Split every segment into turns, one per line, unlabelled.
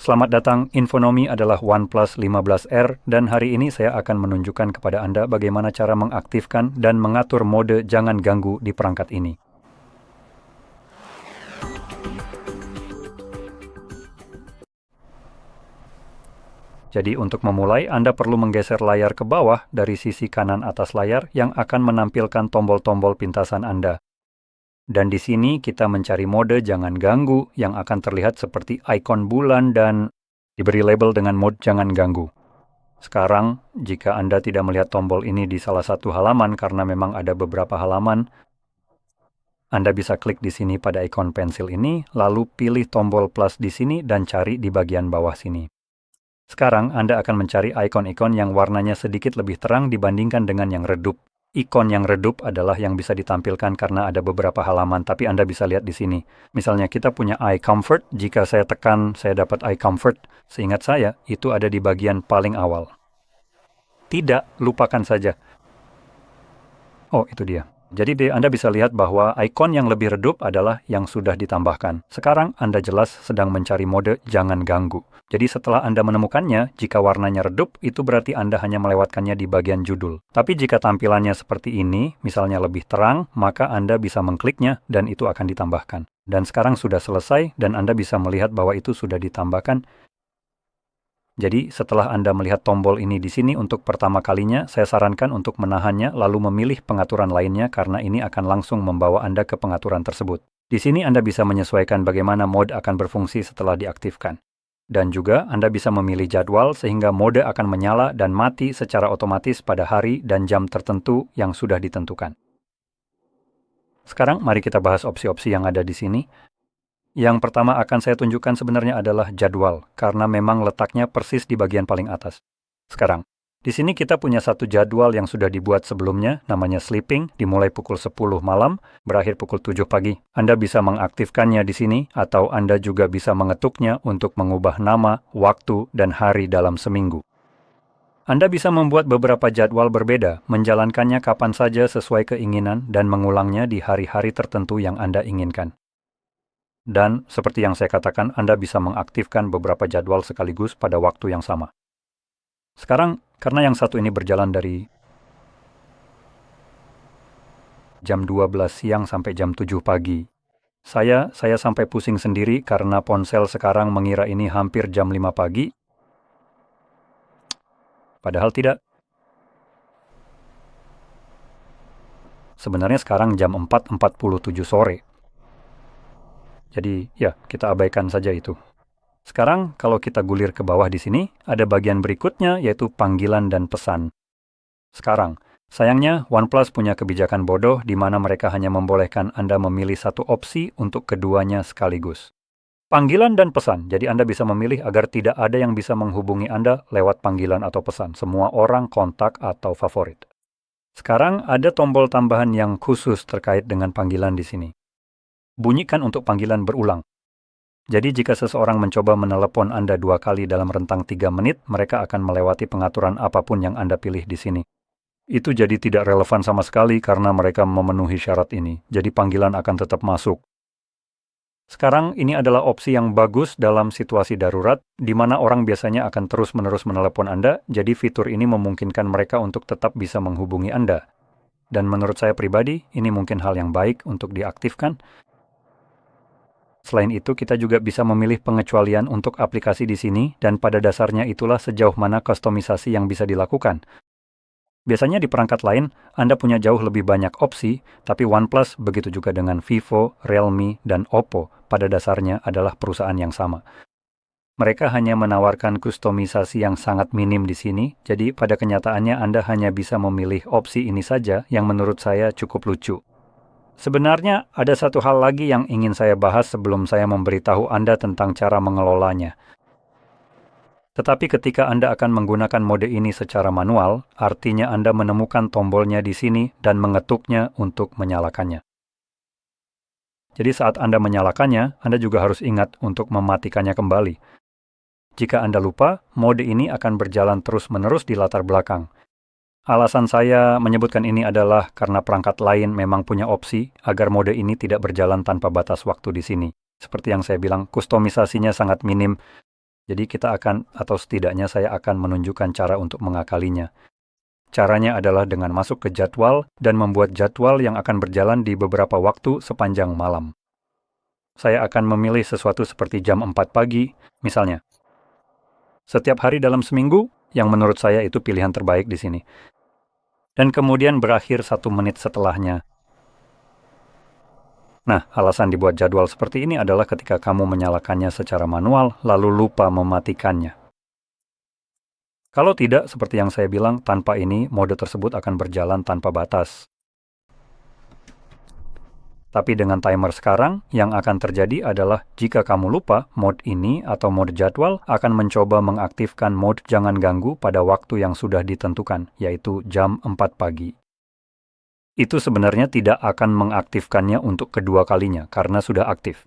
Selamat datang, Infonomi adalah OnePlus 15R dan hari ini saya akan menunjukkan kepada Anda bagaimana cara mengaktifkan dan mengatur mode jangan ganggu di perangkat ini. Jadi untuk memulai, Anda perlu menggeser layar ke bawah dari sisi kanan atas layar yang akan menampilkan tombol-tombol pintasan Anda. Dan di sini kita mencari mode jangan ganggu yang akan terlihat seperti ikon bulan dan diberi label dengan mode jangan ganggu. Sekarang, jika Anda tidak melihat tombol ini di salah satu halaman karena memang ada beberapa halaman, Anda bisa klik di sini pada ikon pensil ini, lalu pilih tombol plus di sini dan cari di bagian bawah sini. Sekarang, Anda akan mencari ikon-ikon yang warnanya sedikit lebih terang dibandingkan dengan yang redup. Ikon yang redup adalah yang bisa ditampilkan karena ada beberapa halaman, tapi Anda bisa lihat di sini. Misalnya kita punya iComfort, jika saya tekan, saya dapat iComfort. Seingat saya, itu ada di bagian paling awal. Tidak, lupakan saja. Oh, itu dia. Jadi Anda bisa lihat bahwa ikon yang lebih redup adalah yang sudah ditambahkan. Sekarang Anda jelas sedang mencari mode jangan ganggu. Jadi setelah Anda menemukannya, jika warnanya redup, itu berarti Anda hanya melewatkannya di bagian judul. Tapi jika tampilannya seperti ini, misalnya lebih terang, maka Anda bisa mengkliknya dan itu akan ditambahkan. Dan sekarang sudah selesai dan Anda bisa melihat bahwa itu sudah ditambahkan. Jadi setelah Anda melihat tombol ini di sini untuk pertama kalinya, saya sarankan untuk menahannya lalu memilih pengaturan lainnya karena ini akan langsung membawa Anda ke pengaturan tersebut. Di sini Anda bisa menyesuaikan bagaimana mode akan berfungsi setelah diaktifkan. Dan juga Anda bisa memilih jadwal sehingga mode akan menyala dan mati secara otomatis pada hari dan jam tertentu yang sudah ditentukan. Sekarang mari kita bahas opsi-opsi yang ada di sini. Yang pertama akan saya tunjukkan sebenarnya adalah jadwal, karena memang letaknya persis di bagian paling atas. Sekarang, di sini kita punya satu jadwal yang sudah dibuat sebelumnya, namanya sleeping, dimulai pukul 10 malam, berakhir pukul 7 pagi. Anda bisa mengaktifkannya di sini, atau Anda juga bisa mengetuknya untuk mengubah nama, waktu, dan hari dalam seminggu. Anda bisa membuat beberapa jadwal berbeda, menjalankannya kapan saja sesuai keinginan, dan mengulangnya di hari-hari tertentu yang Anda inginkan. Dan seperti yang saya katakan, Anda bisa mengaktifkan beberapa jadwal sekaligus pada waktu yang sama. Sekarang, karena yang satu ini berjalan dari jam 12 siang sampai jam 7 pagi, saya sampai pusing sendiri karena ponsel sekarang mengira ini hampir jam 5 pagi. Padahal tidak. Sebenarnya sekarang jam 4.47 sore. Jadi, ya, kita abaikan saja itu. Sekarang, kalau kita gulir ke bawah di sini, ada bagian berikutnya, yaitu panggilan dan pesan. Sekarang, sayangnya OnePlus punya kebijakan bodoh di mana mereka hanya membolehkan Anda memilih satu opsi untuk keduanya sekaligus. Panggilan dan pesan, jadi Anda bisa memilih agar tidak ada yang bisa menghubungi Anda lewat panggilan atau pesan. Semua orang, kontak, atau favorit. Sekarang, ada tombol tambahan yang khusus terkait dengan panggilan di sini. Bunyikan untuk panggilan berulang. Jadi jika seseorang mencoba menelepon Anda 2 kali dalam rentang 3 menit, mereka akan melewati pengaturan apapun yang Anda pilih di sini. Itu jadi tidak relevan sama sekali karena mereka memenuhi syarat ini. Jadi panggilan akan tetap masuk. Sekarang ini adalah opsi yang bagus dalam situasi darurat, di mana orang biasanya akan terus-menerus menelepon Anda, jadi fitur ini memungkinkan mereka untuk tetap bisa menghubungi Anda. Dan menurut saya pribadi, ini mungkin hal yang baik untuk diaktifkan. Selain itu, kita juga bisa memilih pengecualian untuk aplikasi di sini, dan pada dasarnya itulah sejauh mana kustomisasi yang bisa dilakukan. Biasanya di perangkat lain, Anda punya jauh lebih banyak opsi, tapi OnePlus, begitu juga dengan Vivo, Realme, dan Oppo, pada dasarnya adalah perusahaan yang sama. Mereka hanya menawarkan kustomisasi yang sangat minim di sini, jadi pada kenyataannya Anda hanya bisa memilih opsi ini saja yang menurut saya cukup lucu. Sebenarnya ada satu hal lagi yang ingin saya bahas sebelum saya memberitahu Anda tentang cara mengelolanya. Tetapi ketika Anda akan menggunakan mode ini secara manual, artinya Anda menemukan tombolnya di sini dan mengetuknya untuk menyalakannya. Jadi saat Anda menyalakannya, Anda juga harus ingat untuk mematikannya kembali. Jika Anda lupa, mode ini akan berjalan terus-menerus di latar belakang. Alasan saya menyebutkan ini adalah karena perangkat lain memang punya opsi agar mode ini tidak berjalan tanpa batas waktu di sini. Seperti yang saya bilang, kustomisasinya sangat minim. Jadi kita akan, atau setidaknya saya akan menunjukkan cara untuk mengakalinya. Caranya adalah dengan masuk ke jadwal dan membuat jadwal yang akan berjalan di beberapa waktu sepanjang malam. Saya akan memilih sesuatu seperti jam 4 pagi, misalnya. Setiap hari dalam seminggu, yang menurut saya itu pilihan terbaik di sini. Dan kemudian berakhir 1 menit setelahnya. Nah, alasan dibuat jadwal seperti ini adalah ketika kamu menyalakannya secara manual, lalu lupa mematikannya. Kalau tidak, seperti yang saya bilang, tanpa ini, mode tersebut akan berjalan tanpa batas. Tapi dengan timer sekarang, yang akan terjadi adalah jika kamu lupa, mode ini atau mode jadwal akan mencoba mengaktifkan mode jangan ganggu pada waktu yang sudah ditentukan, yaitu jam 4 pagi. Itu sebenarnya tidak akan mengaktifkannya untuk kedua kalinya, karena sudah aktif.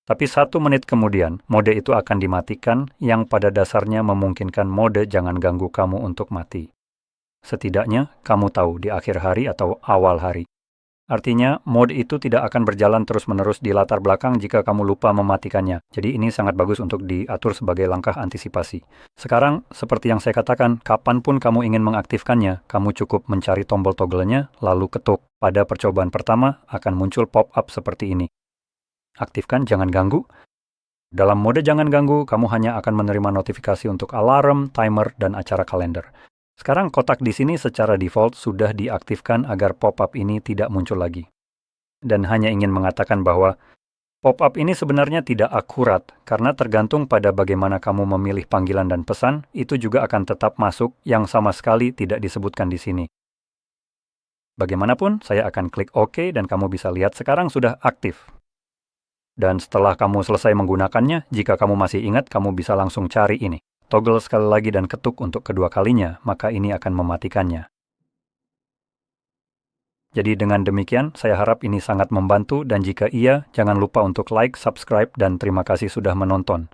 Tapi 1 menit kemudian, mode itu akan dimatikan yang pada dasarnya memungkinkan mode jangan ganggu kamu untuk mati. Setidaknya, kamu tahu di akhir hari atau awal hari. Artinya, mode itu tidak akan berjalan terus-menerus di latar belakang jika kamu lupa mematikannya. Jadi ini sangat bagus untuk diatur sebagai langkah antisipasi. Sekarang, seperti yang saya katakan, kapanpun kamu ingin mengaktifkannya, kamu cukup mencari tombol toggle-nya, lalu ketuk. Pada percobaan pertama, akan muncul pop-up seperti ini. Aktifkan jangan ganggu. Dalam mode jangan ganggu, kamu hanya akan menerima notifikasi untuk alarm, timer, dan acara kalender. Sekarang kotak di sini secara default sudah diaktifkan agar pop-up ini tidak muncul lagi. Dan hanya ingin mengatakan bahwa pop-up ini sebenarnya tidak akurat, karena tergantung pada bagaimana kamu memilih panggilan dan pesan, itu juga akan tetap masuk yang sama sekali tidak disebutkan di sini. Bagaimanapun, saya akan klik OK dan kamu bisa lihat sekarang sudah aktif. Dan setelah kamu selesai menggunakannya, jika kamu masih ingat, kamu bisa langsung cari ini. Toggle sekali lagi dan ketuk untuk kedua kalinya, maka ini akan mematikannya. Jadi dengan demikian, saya harap ini sangat membantu dan jika iya, jangan lupa untuk like, subscribe, dan terima kasih sudah menonton.